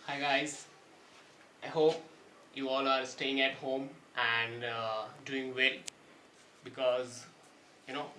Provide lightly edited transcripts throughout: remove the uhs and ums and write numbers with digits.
Hi guys, I hope you all are staying at home and doing well because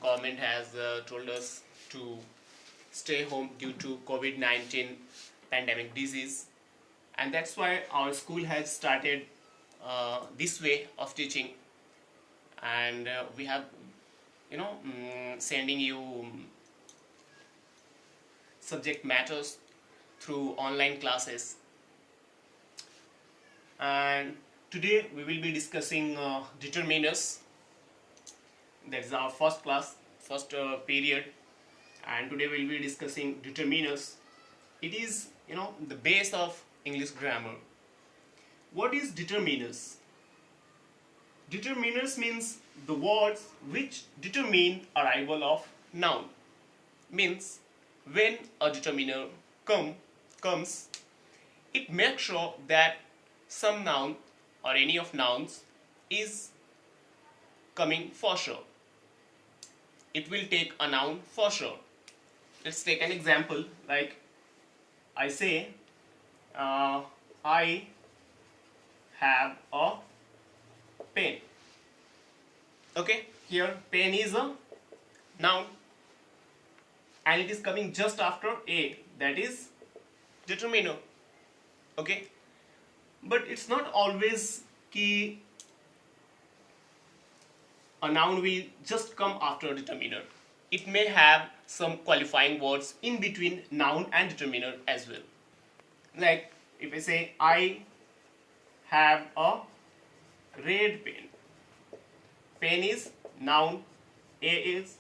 government has told us to stay home due to COVID-19 pandemic disease, and that's why our school has started this way of teaching, and we have sending you subject matters through online classes. And today we will be discussing determiners. That's our first class, first period, and today we'll be discussing determiners. It is the base of English grammar. What is determiners? Determiners means the words which determine arrival of noun. Means when a determiner comes, it makes sure that some noun or any of nouns is coming for sure. It will take a noun for sure. Let's take an example like I say I have a pen. Okay, here pen is a noun and it is coming just after a, that is determiner. Okay, but it's not always key a noun will just come after a determiner. It may have some qualifying words in between noun and determiner as well. Like if I say I have a red pen. Pen is noun, a is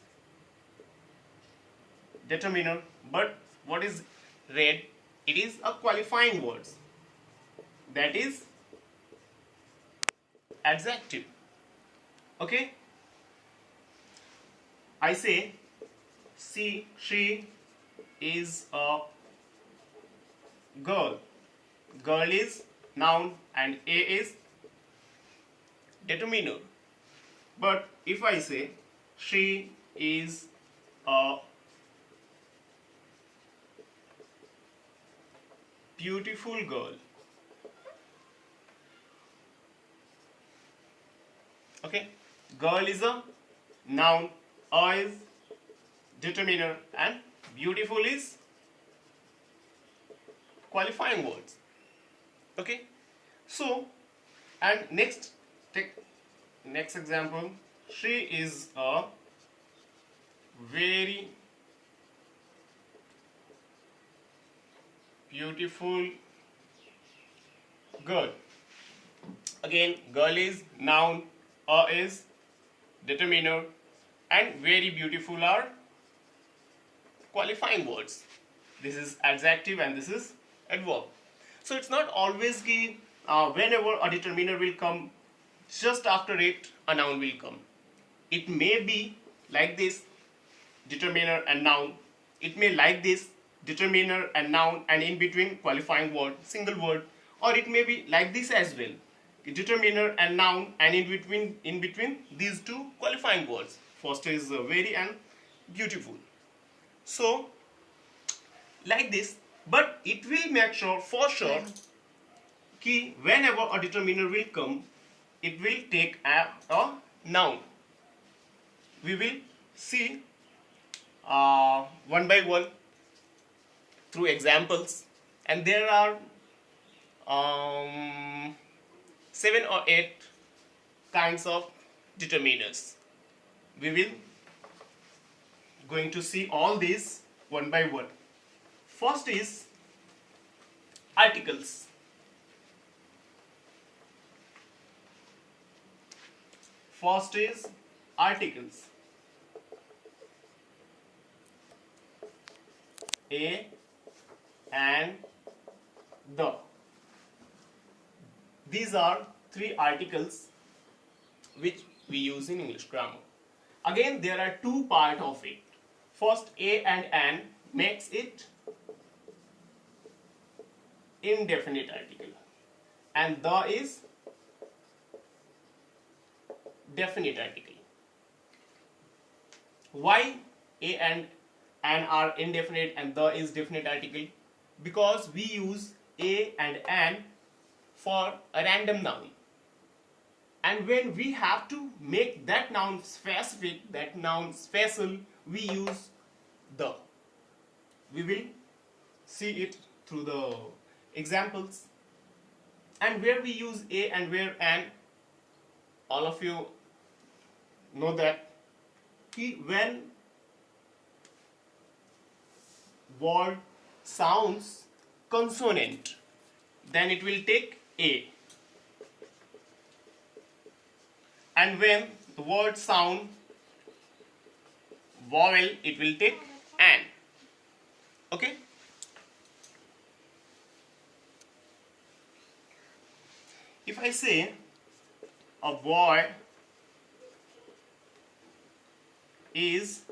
determiner, but what is red? It is a qualifying word. That is adjective. Okay, I say she is a girl. Girl is noun and a is determiner. But if I say she is a beautiful girl. Okay, girl is a noun, a is determiner, and beautiful is qualifying words. Okay, so and take next example. She is a very beautiful girl. Again, girl is noun, a is determiner, and very beautiful are qualifying words. This is adjective and this is adverb. So it's not always key whenever a determiner will come, just after it a noun will come. It may be like this, determiner and noun. It may like this, determiner and noun, and in between qualifying word, single word, or it may be like this as well, determiner and noun, and in between these two qualifying words. First is very and beautiful. So like this, but it will make sure for sure कि whenever a determiner will come, it will take a noun. We will see one by one through examples, and there are 7 or 8 kinds of determiners. We will going to see all these one by one. First is articles. First is articles. A and the. These are 3 articles which we use in English grammar. Again, there are 2 parts of it. First, a and an makes it indefinite article, and the is definite article. Why a and are indefinite and the is definite article? Because we use a and an for a random noun. And when we have to make that noun specific, that noun special, we use the. We will see it through the examples. And where we use a and where an, all of you know that when word sounds consonant, then it will take a. And when the word sound vowel, it will take an. Okay? If I say a boy is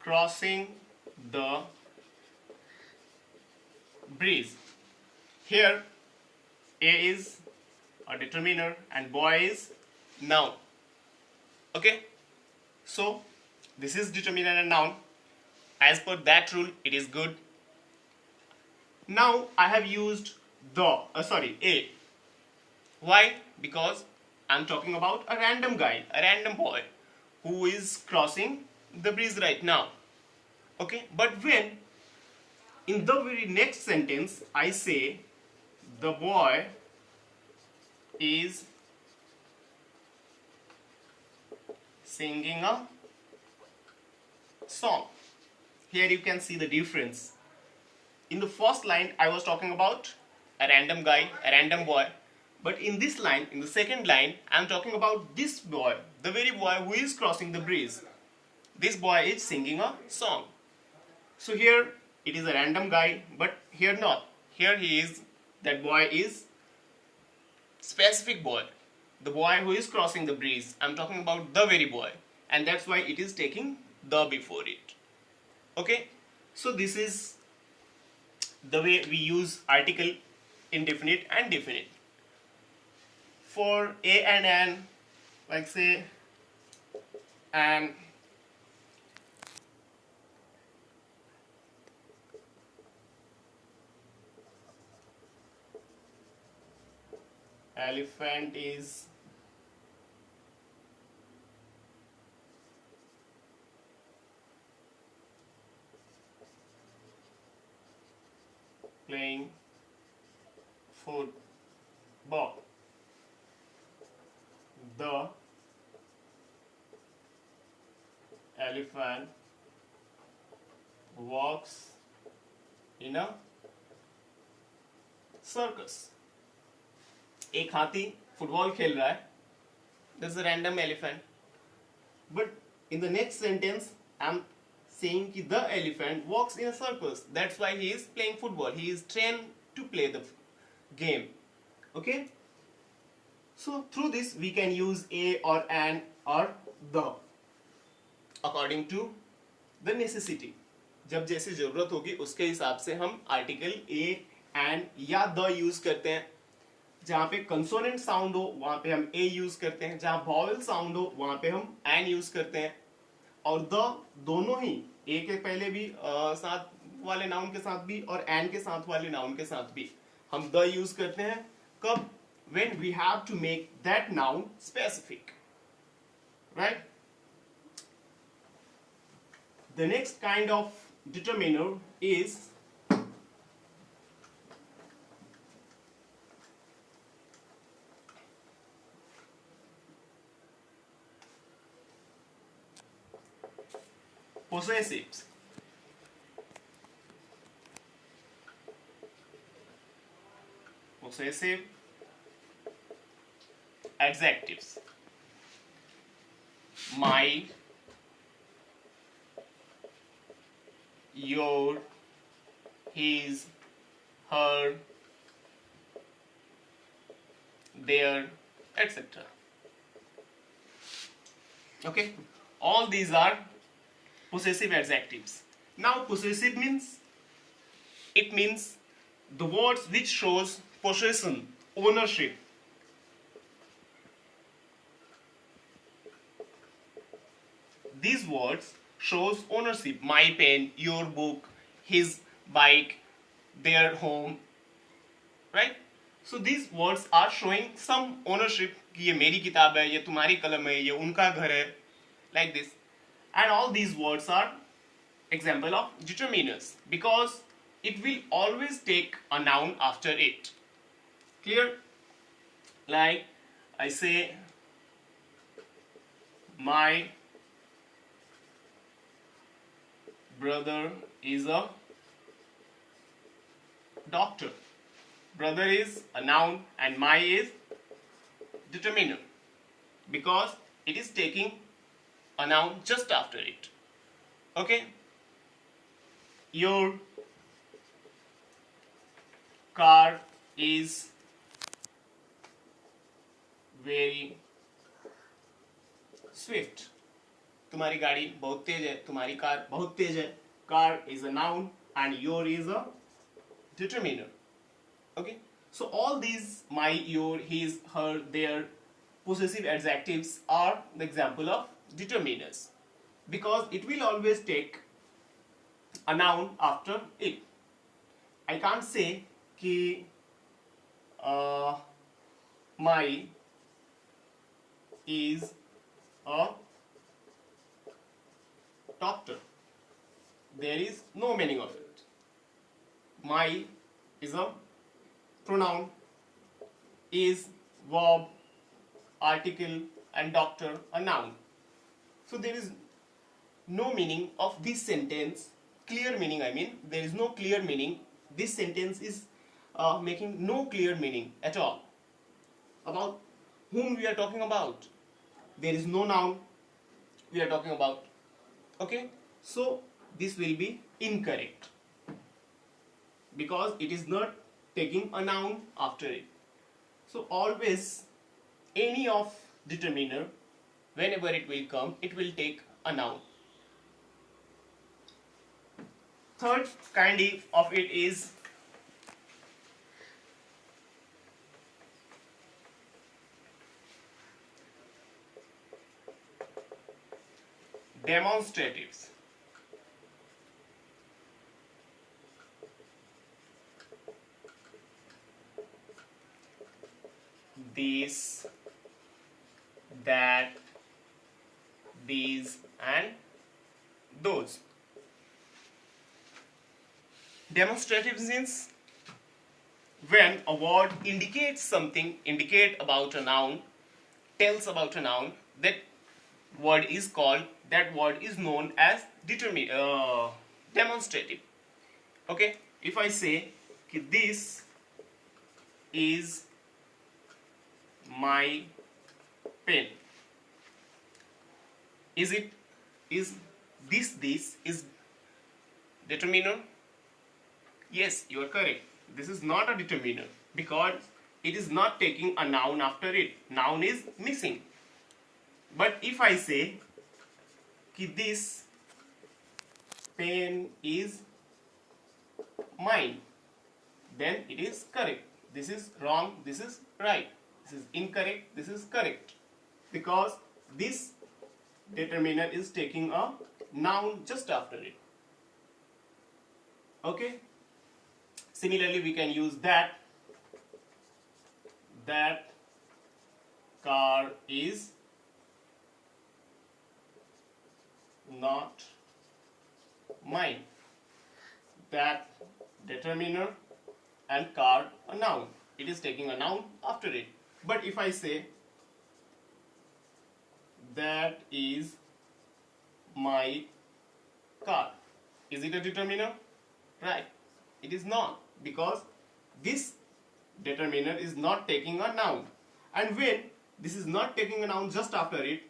crossing the bridge, here a is a determiner and boy is noun. Okay, so this is determiner and noun. As per that rule, it is good. Now I have used a. Why? Because I'm talking about a random guy, a random boy who is crossing the bridge right now. Okay, but when in the very next sentence I say the boy is singing a song, here you can see the difference. In the first line I was talking about a random guy, a random boy, but in this line, in the second line, I am talking about this boy, the very boy who is crossing the bridge. This boy is singing a song. So here it is a random guy, but here not. Here that boy is specific boy, the boy who is crossing the bridge. I am talking about the very boy, and that's why it is taking the before it. Okay, so this is the way we use article indefinite and definite. For a and an, like say an elephant is playing football. The elephant walks in a circus. एक हाथी football खेल रहा है. There's a random elephant. But in the next sentence, I'm saying that the elephant walks in a circus. That's why he is playing football. He is trained to play the game. Okay? So through this we can use a or an or the according to the necessity. जब जैसे जरूरत होगी उसके हिसाब से हम article a and या the use करते हैं. जहाँ पे कंसोनेंट साउंड हो वहाँ पे हम a यूज करते हैं, जहाँ वॉवेल साउंड हो वहाँ पे हम an यूज करते हैं. और the दोनों ही a के पहले भी साथ वाले नाउन के साथ भी और an के साथ वाले नाउन के साथ भी हम the यूज करते हैं. कब? When we have to make that noun specific, right? The next kind of determiner is possessives. Possessive adjectives. My, your, his, her, their, etc. Okay, all these are possessive adjectives. Now possessive means, it means the words which shows possession, ownership. These words shows ownership. My pen, your book, his bike, their home, right? So these words are showing some ownership कि ये मेरी किताब है, ये तुम्हारी कलम है, ये उनका घर है, like this. And all these words are example of determiners because it will always take a noun after it. Clear? Like I say, my brother is a doctor. Brother is a noun and my is determiner because it is taking a noun just after it. Okay? Your car is very swift. तुम्हारी गाड़ी बहुत तेज है, तुम्हारी car बहुत तेज है. Car is a noun and your is a determiner. Okay? So all these my, your, his, her, their possessive adjectives are the example of determiners because it will always take a noun after it. I can't say कि my is a doctor. There is no meaning of it. My is a pronoun, is verb, article, and doctor a noun. So there is no meaning of this sentence. Clear meaning, I mean, there is no clear meaning. This sentence is making no clear meaning at all. About whom we are talking about? There is no noun we are talking about. Okay, so this will be incorrect because it is not taking a noun after it. So always any of determiner, whenever it will come, it will take a noun. Third kind of it is demonstratives. These, that, these, and those. Demonstrative means when a word indicates something, indicate about a noun, tells about a noun, that word is called, that word is known as demonstrative. Okay, if I say कि this is my pen, is this is determiner? Yes, you are correct. This is not a determiner because it is not taking a noun after it. Noun is missing. But if I say कि this pen is mine, then it is correct. This is wrong, this is right. This is incorrect, this is correct. Because this determiner is taking a noun just after it. Okay? Similarly, we can use that. That car is not mine. That determiner and car a noun. It is taking a noun after it. But if I say that is my car, is it a determiner? Right. It is not because this determiner is not taking a noun. And when this is not taking a noun just after it,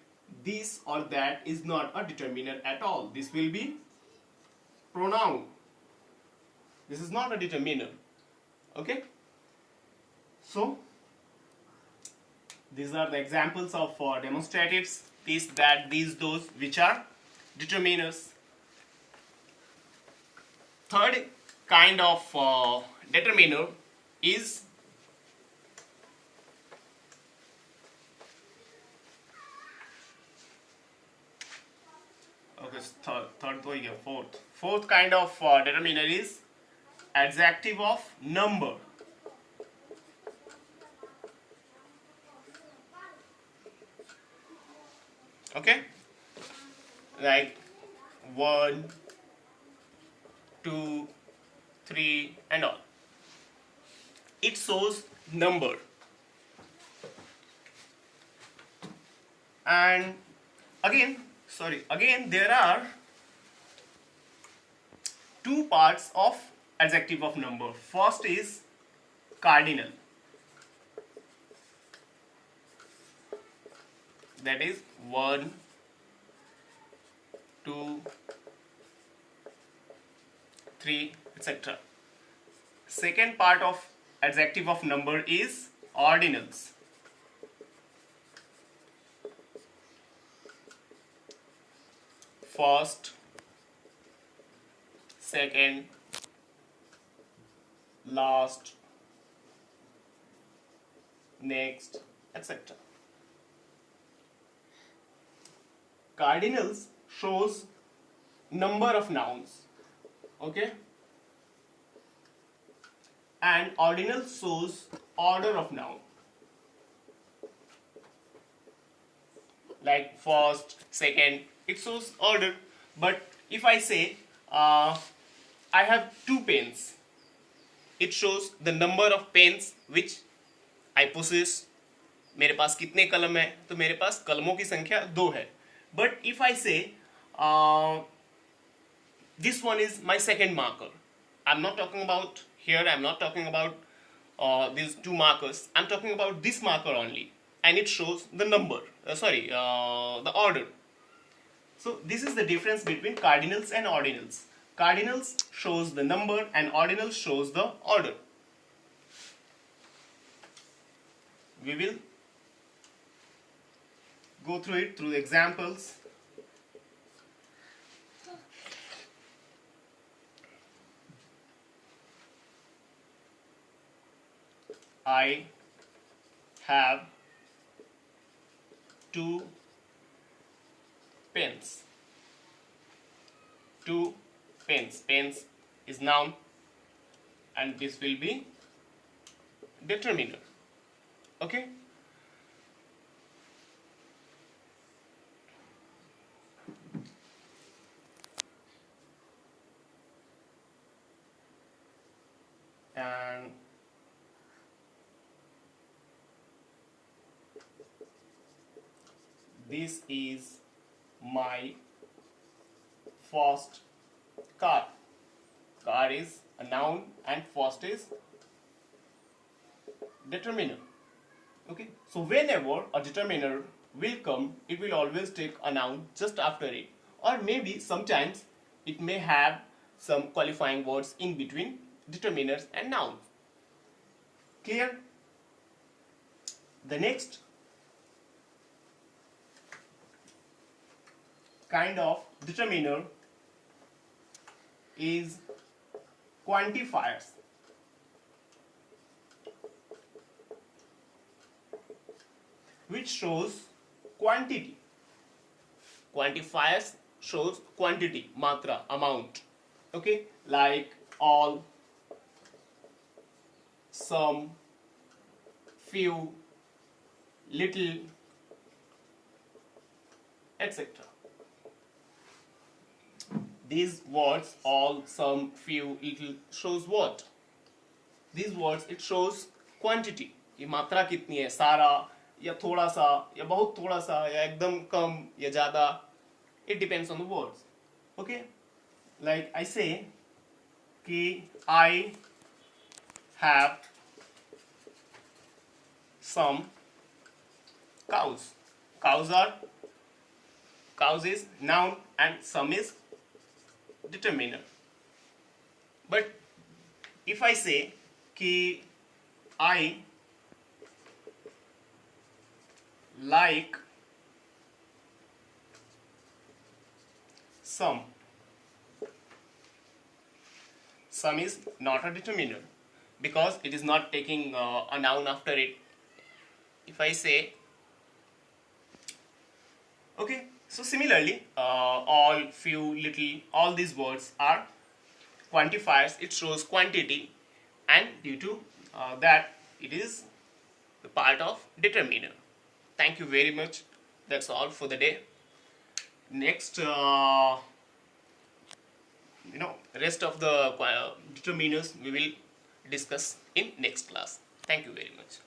this or that is not a determiner at all. This will be pronoun. This is not a determiner. Okay? So, these are the examples of demonstratives. This, that, these, those, which are determiners. Third kind of determiner is okay, third तो ही है, fourth kind of determiner is adjective of number. Okay, like 1, 2, 3 and all. It shows number. And again there are two parts of adjective of number. First is cardinal, that is 1, 2, 3, etc. Second part of adjective of number is ordinals. First, second, last, next, etc. Cardinals shows number of nouns, okay, and ordinal shows order of noun, like first, second, it shows order. But if I say I have 2 pens, it shows the number of pens which I possess. मेरे पास कितने कलम है, तो मेरे पास कलमों की संख्या 2 है. But if I say this one is my second marker, I'm not talking about here, I'm not talking about these 2 markers, I'm talking about this marker only, and it shows the number, the order. So this is the difference between cardinals and ordinals. Cardinals shows the number and ordinals shows the order. We will go through it through examples. I have 2 pens. 2 pens. Pens is noun and this will be determiner. Okay? And this is my first car. Car is a noun and first is determiner. Okay, so whenever a determiner will come, it will always take a noun just after it, or maybe sometimes it may have some qualifying words in between determiners and nouns. Clear? The next kind of determiner is quantifiers. Which shows quantity. Quantifiers shows quantity, matra, amount. Okay, like all, some, few, little, etc. These words, all, some, few, little, shows what? These words, it shows quantity. ये मात्रा कितनी है, सारा या थोड़ा सा या बहुत थोड़ा सा या एकदम कम या ज़्यादा. It depends on the words. Okay, like I say कि I have some cows. Cows is noun and some is determiner. But if I say कि I like some is not a determiner because it is not taking a noun after it. If I say, okay, so similarly all, few, little, all these words are quantifiers, it shows quantity, and due to that it is the part of determiner. Thank you very much. That's all for the day. Next, rest of the determiners we will discuss in next class. Thank you very much.